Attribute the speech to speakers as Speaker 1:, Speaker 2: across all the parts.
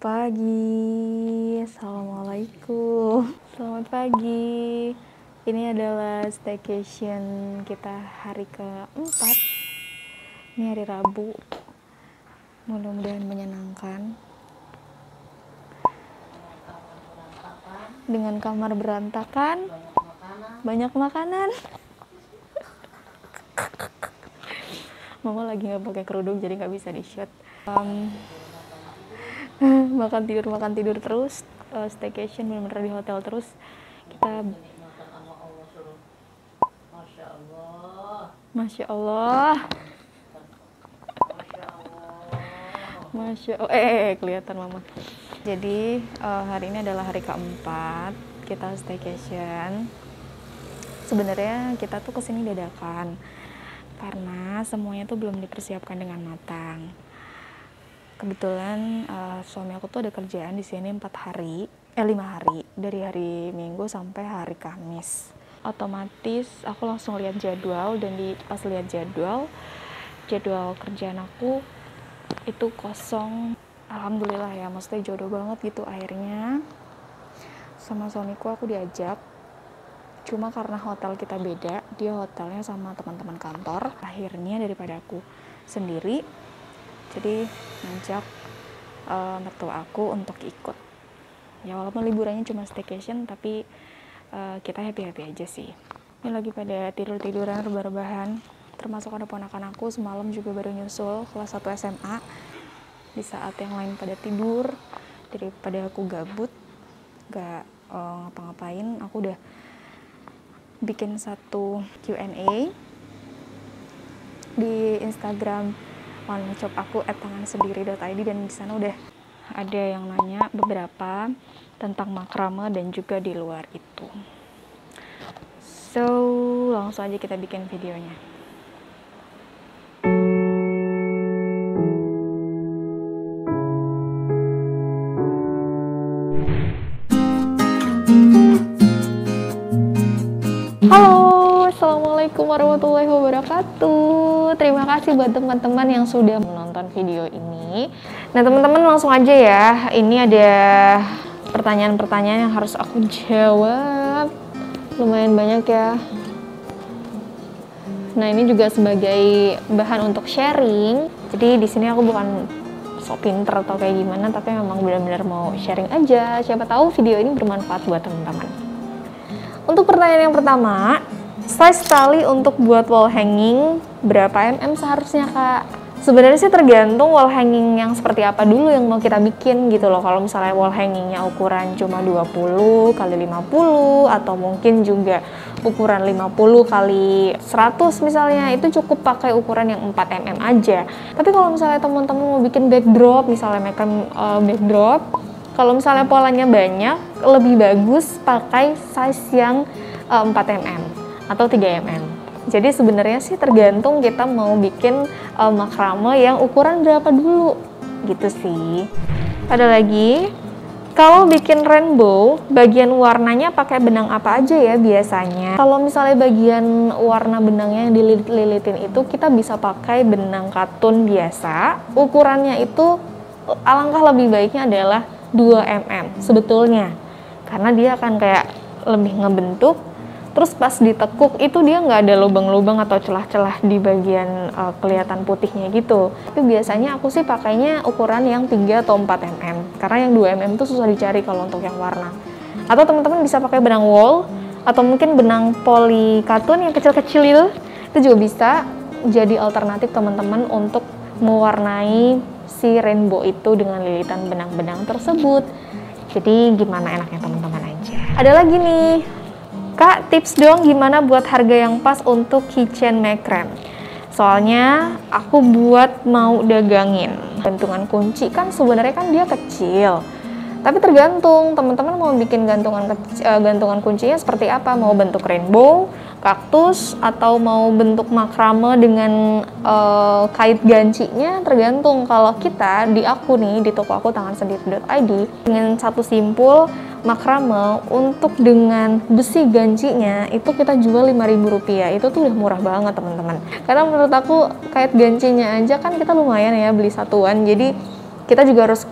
Speaker 1: pagi, assalamualaikum. Selamat pagi. Ini adalah staycation kita hari keempat. Ini hari Rabu. Mudah-mudahan menyenangkan. Dengan kamar berantakan, banyak makanan. Mama lagi nggak pakai kerudung jadi nggak bisa di shoot. Makan tidur terus, staycation bener-bener di hotel terus. Kita Masya Allah kelihatan mama. Jadi hari ini adalah hari keempat kita staycation. Sebenarnya kita tuh kesini dadakan karena semuanya tuh belum dipersiapkan dengan matang. Kebetulan suami aku tuh ada kerjaan di sini 5 hari, dari hari Minggu sampai hari Kamis. Otomatis aku langsung lihat jadwal, dan pas lihat jadwal kerjaan aku itu kosong. Alhamdulillah ya, maksudnya jodoh banget gitu. Akhirnya sama suamiku aku diajak, cuma karena hotel kita beda, dia hotelnya sama teman-teman kantor. Akhirnya daripada aku sendiri, jadi ngajak mertua aku untuk ikut. Ya walaupun liburannya cuma staycation, tapi kita happy-happy aja sih. Ini lagi pada tidur-tiduran, rebah-rebahan. Termasuk ada ponakan aku, semalam juga baru nyusul kelas 1 SMA. Di saat yang lain pada tidur, daripada aku gabut, gak ngapa-ngapain, aku udah bikin satu Q&A di Instagram online shop aku @tangansendiri.id, dan di sana udah ada yang nanya beberapa tentang makrame dan juga di luar itu. So, langsung aja kita bikin videonya. Halo, assalamualaikum warahmatullahi wabarakatuh. Terima kasih buat teman-teman yang sudah menonton video ini. Nah teman-teman, langsung aja ya. Ini ada pertanyaan-pertanyaan yang harus aku jawab. Lumayan banyak ya. Nah ini juga sebagai bahan untuk sharing. Jadi di sini aku bukan sok pinter atau kayak gimana, tapi memang benar-benar mau sharing aja. Siapa tahu video ini bermanfaat buat teman-teman. Untuk pertanyaan yang pertama, size tali untuk buat wall hanging berapa mm seharusnya kak? Sebenarnya sih tergantung wall hanging yang seperti apa dulu yang mau kita bikin gitu loh. Kalau misalnya wall hangingnya ukuran cuma 20 x 50 atau mungkin juga ukuran 50 x 100 misalnya, itu cukup pakai ukuran yang 4 mm aja. Tapi kalau misalnya teman-teman mau bikin backdrop, misalnya backdrop, kalau misalnya polanya banyak, lebih bagus pakai size yang 4 mm atau 3 mm. Jadi sebenarnya sih tergantung kita mau bikin makrame yang ukuran berapa dulu, gitu sih. Ada lagi, kalau bikin rainbow, bagian warnanya pakai benang apa aja ya biasanya? Kalau misalnya bagian warna benangnya yang dililit-lilitin itu, kita bisa pakai benang katun biasa. Ukurannya itu alangkah lebih baiknya adalah 2 mm sebetulnya, karena dia akan kayak lebih ngebentuk. Terus pas ditekuk itu dia nggak ada lubang-lubang atau celah-celah di bagian kelihatan putihnya gitu. Tapi biasanya aku sih pakainya ukuran yang 3 atau 4 mm, karena yang 2 mm itu susah dicari kalau untuk yang warna. Atau teman-teman bisa pakai benang wool atau mungkin benang poli katun yang kecil-kecil, itu juga bisa jadi alternatif teman-teman untuk mewarnai si rainbow itu dengan lilitan benang-benang tersebut. Jadi gimana enaknya teman-teman aja. Ada lagi nih, kak tips dong gimana buat harga yang pas untuk kitchen macrame. Soalnya aku buat mau dagangin. Gantungan kunci kan sebenarnya kan dia kecil, tapi tergantung teman-teman mau bikin gantungan kuncinya seperti apa. Mau bentuk rainbow, kaktus, atau mau bentuk makrame dengan kait gancinya, tergantung. Kalau kita di toko aku tangansendiri.id, dengan satu simpul makrame untuk dengan besi gancinya itu kita jual Rp5.000. Itu tuh udah murah banget teman-teman, karena menurut aku kait gancinya aja kan kita lumayan ya beli satuan, jadi kita juga harus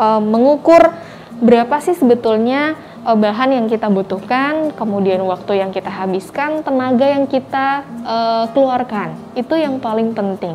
Speaker 1: mengukur berapa sih sebetulnya bahan yang kita butuhkan, kemudian waktu yang kita habiskan, tenaga yang kita keluarkan. Itu yang paling penting.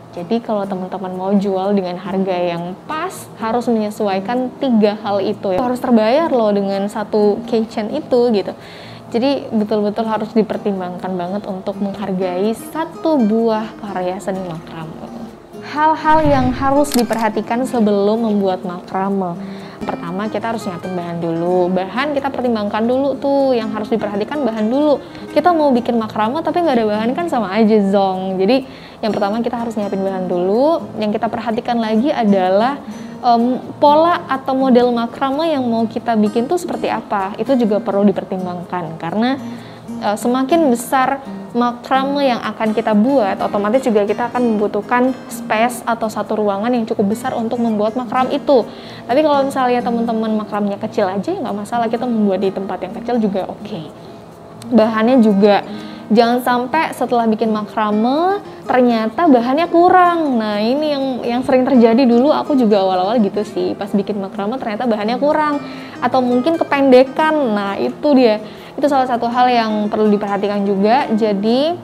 Speaker 1: Jadi kalau teman-teman mau jual dengan harga yang pas, harus menyesuaikan 3 hal itu. Harus terbayar loh dengan satu keychain itu gitu. Jadi betul-betul harus dipertimbangkan banget untuk menghargai satu buah karya seni makrame. Hal-hal yang harus diperhatikan sebelum membuat makrame. Pertama, kita harus nyiapin bahan dulu. Bahan kita pertimbangkan dulu tuh, yang harus diperhatikan bahan dulu. Kita mau bikin makrame tapi nggak ada bahan kan sama aja zong. Jadi yang pertama kita harus nyiapin bahan dulu. Yang kita perhatikan lagi adalah pola atau model makrame yang mau kita bikin tuh seperti apa. Itu juga perlu dipertimbangkan karena semakin besar makrame yang akan kita buat, otomatis juga kita akan membutuhkan space atau satu ruangan yang cukup besar untuk membuat makram itu. Tapi kalau misalnya teman-teman makramnya kecil aja, nggak masalah, kita membuat di tempat yang kecil juga oke. Bahannya juga jangan sampai setelah bikin makrame ternyata bahannya kurang. Nah ini yang sering terjadi. Dulu aku juga awal-awal gitu sih, pas bikin makrame ternyata bahannya kurang atau mungkin kependekan. Nah itu dia. Itu salah satu hal yang perlu diperhatikan juga. Jadi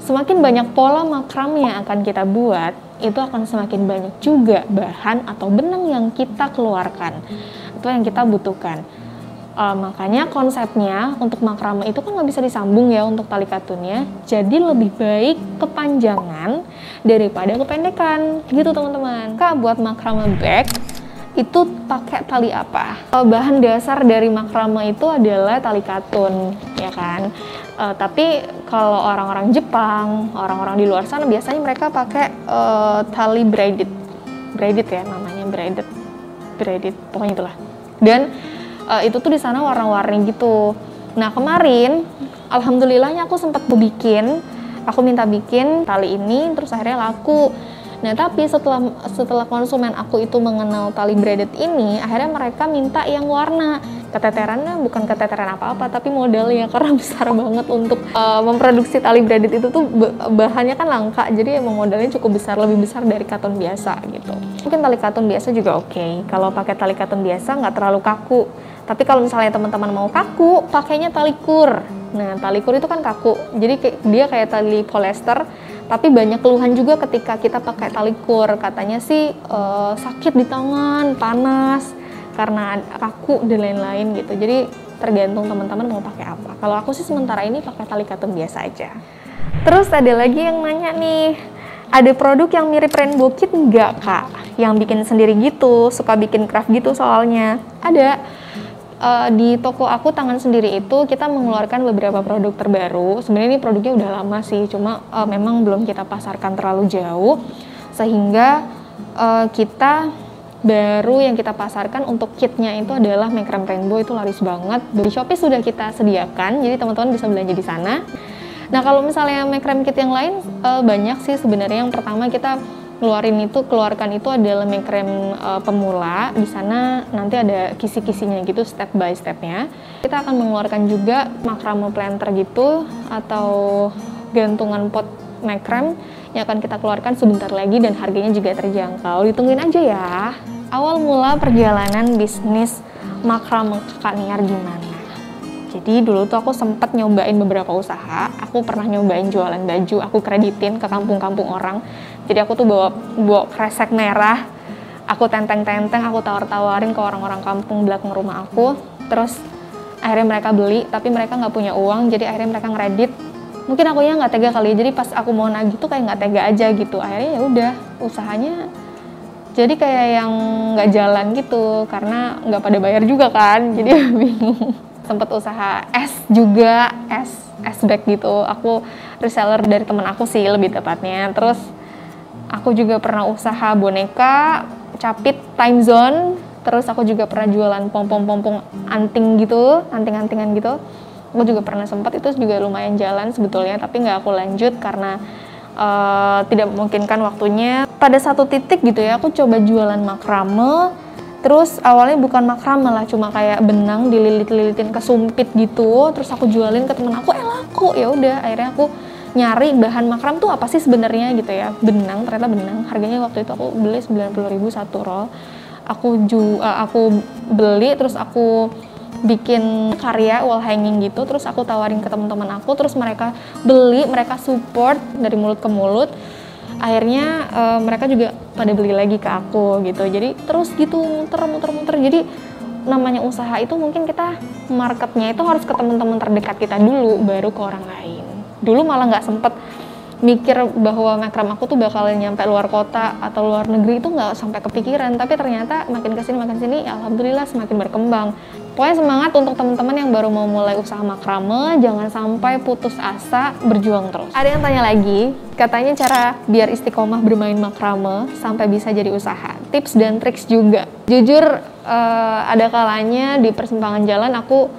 Speaker 1: semakin banyak pola makrame yang akan kita buat, itu akan semakin banyak juga bahan atau benang yang kita keluarkan atau yang kita butuhkan. Makanya konsepnya untuk makrame itu kan nggak bisa disambung ya untuk tali katunnya. Jadi lebih baik kepanjangan daripada kependekan gitu teman-teman. Kak, buat makrame bag itu pakai tali apa? Bahan dasar dari makrame itu adalah tali katun, ya kan? Tapi kalau orang-orang Jepang, orang-orang di luar sana biasanya mereka pakai tali braided ya namanya, braided, pokoknya itulah. Dan itu tuh di sana warna-warni gitu. Nah kemarin, alhamdulillahnya aku sempat aku minta bikin tali ini, terus akhirnya laku. Nah tapi setelah konsumen aku itu mengenal tali braided ini, akhirnya mereka minta yang warna. Keteterannya bukan keteteran apa-apa, tapi modalnya karena besar banget untuk memproduksi tali braided itu tuh bahannya kan langka, jadi emang modalnya cukup besar, lebih besar dari katun biasa gitu. Mungkin tali katun biasa juga oke. Kalau pakai tali katun biasa nggak terlalu kaku. Tapi kalau misalnya teman-teman mau kaku, pakainya tali kur. Nah tali kur itu kan kaku, jadi dia kayak tali polyester. Tapi banyak keluhan juga ketika kita pakai tali kur, katanya sih sakit di tangan, panas, karena kaku dan lain-lain gitu. Jadi tergantung teman-teman mau pakai apa. Kalau aku sih sementara ini pakai tali katun biasa aja. Terus ada lagi yang nanya nih, ada produk yang mirip rainbow kit nggak kak? Yang bikin sendiri gitu, suka bikin craft gitu soalnya. Ada. Di toko aku tangan sendiri itu kita mengeluarkan beberapa produk terbaru. Sebenarnya ini produknya udah lama sih, cuma memang belum kita pasarkan terlalu jauh, sehingga kita baru yang kita pasarkan untuk kitnya itu adalah makrame rainbow. Itu laris banget. Di Shopee sudah kita sediakan, jadi teman-teman bisa belanja di sana. Nah kalau misalnya makrame kit yang lain banyak sih sebenarnya. Yang pertama kita keluarkan itu adalah makrame pemula. Di sana nanti ada kisi-kisinya gitu, step by stepnya. Kita akan mengeluarkan juga makrame planter gitu atau gantungan pot makrame yang akan kita keluarkan sebentar lagi dan harganya juga terjangkau. Ditungguin aja ya. Awal mula perjalanan bisnis makrame Kak Niar gimana? Jadi dulu tuh aku sempat nyobain beberapa usaha. Aku pernah nyobain jualan baju, aku kreditin ke kampung-kampung orang. Jadi aku tuh bawa kresek merah, aku tenteng-tenteng, aku tawar-tawarin ke orang-orang kampung belakang rumah aku. Terus akhirnya mereka beli, tapi mereka nggak punya uang, jadi akhirnya mereka ngeredit. Mungkin akunya nggak tega kali, jadi pas aku mau nagih tuh kayak nggak tega aja gitu. Akhirnya ya udah, usahanya jadi kayak yang nggak jalan gitu, karena nggak pada bayar juga kan, jadi bingung. Sempet usaha es juga, es bag gitu. Aku reseller dari temen aku sih lebih tepatnya. Terus aku juga pernah usaha boneka, capit, time zone. Terus aku juga pernah jualan pompong-pompong anting gitu, anting-antingan gitu. Aku juga pernah sempat, itu juga lumayan jalan sebetulnya, tapi nggak aku lanjut karena tidak memungkinkan waktunya. Pada satu titik gitu ya, aku coba jualan makrame. Terus awalnya bukan makrame lah, cuma kayak benang dililit-lilitin ke sumpit gitu. Terus aku jualin ke temen aku, laku. Ya udah, akhirnya aku nyari bahan makrame tuh apa sih sebenarnya gitu ya. Benang, ternyata benang. Harganya waktu itu aku beli 90.000 satu roll. aku beli, terus aku bikin karya wall hanging gitu, terus aku tawarin ke teman-teman aku, terus mereka beli, mereka support dari mulut ke mulut. Akhirnya mereka juga pada beli lagi ke aku gitu. Jadi terus gitu muter. Jadi namanya usaha itu mungkin kita marketnya itu harus ke teman-teman terdekat kita dulu, baru ke orang lain. Dulu malah nggak sempet mikir bahwa makram aku tuh bakal nyampe luar kota atau luar negeri, itu nggak sampai kepikiran. Tapi ternyata makin kesini ya alhamdulillah semakin berkembang. Pokoknya semangat untuk teman-teman yang baru mau mulai usaha makrame, jangan sampai putus asa, berjuang terus. Ada yang tanya lagi, katanya cara biar istiqomah bermain makrame sampai bisa jadi usaha, tips dan triks juga. Jujur ada kalanya di persimpangan jalan aku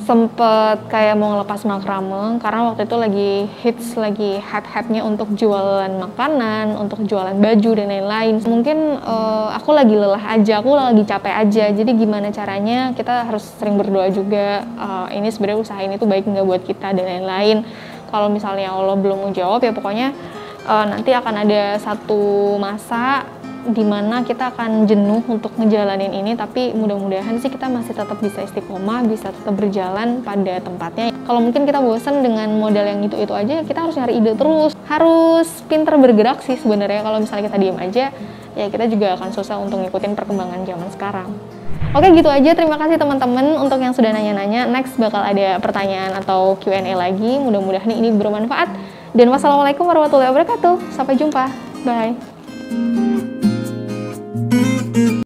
Speaker 1: sempet kayak mau ngelepas makrame karena waktu itu lagi hits, lagi hype-hypenya untuk jualan makanan, untuk jualan baju dan lain-lain. Mungkin aku lagi lelah aja, aku lagi capek aja. Jadi gimana caranya, kita harus sering berdoa juga. Ini sebenarnya usaha ini tuh baik nggak buat kita dan lain-lain. Kalau misalnya Allah belum menjawab ya pokoknya nanti akan ada satu masa dimana kita akan jenuh untuk ngejalanin ini, tapi mudah-mudahan sih kita masih tetap bisa istiqomah, bisa tetap berjalan pada tempatnya. Kalau mungkin kita bosan dengan modal yang itu aja, kita harus nyari ide terus, harus pinter bergerak sih sebenarnya. Kalau misalnya kita diam aja, ya kita juga akan susah untuk ngikutin perkembangan zaman sekarang. Oke, gitu aja. Terima kasih teman-teman untuk yang sudah nanya-nanya. Next bakal ada pertanyaan atau Q&A lagi. Mudah-mudahan ini bermanfaat. Dan wassalamualaikum warahmatullahi wabarakatuh. Sampai jumpa. Bye.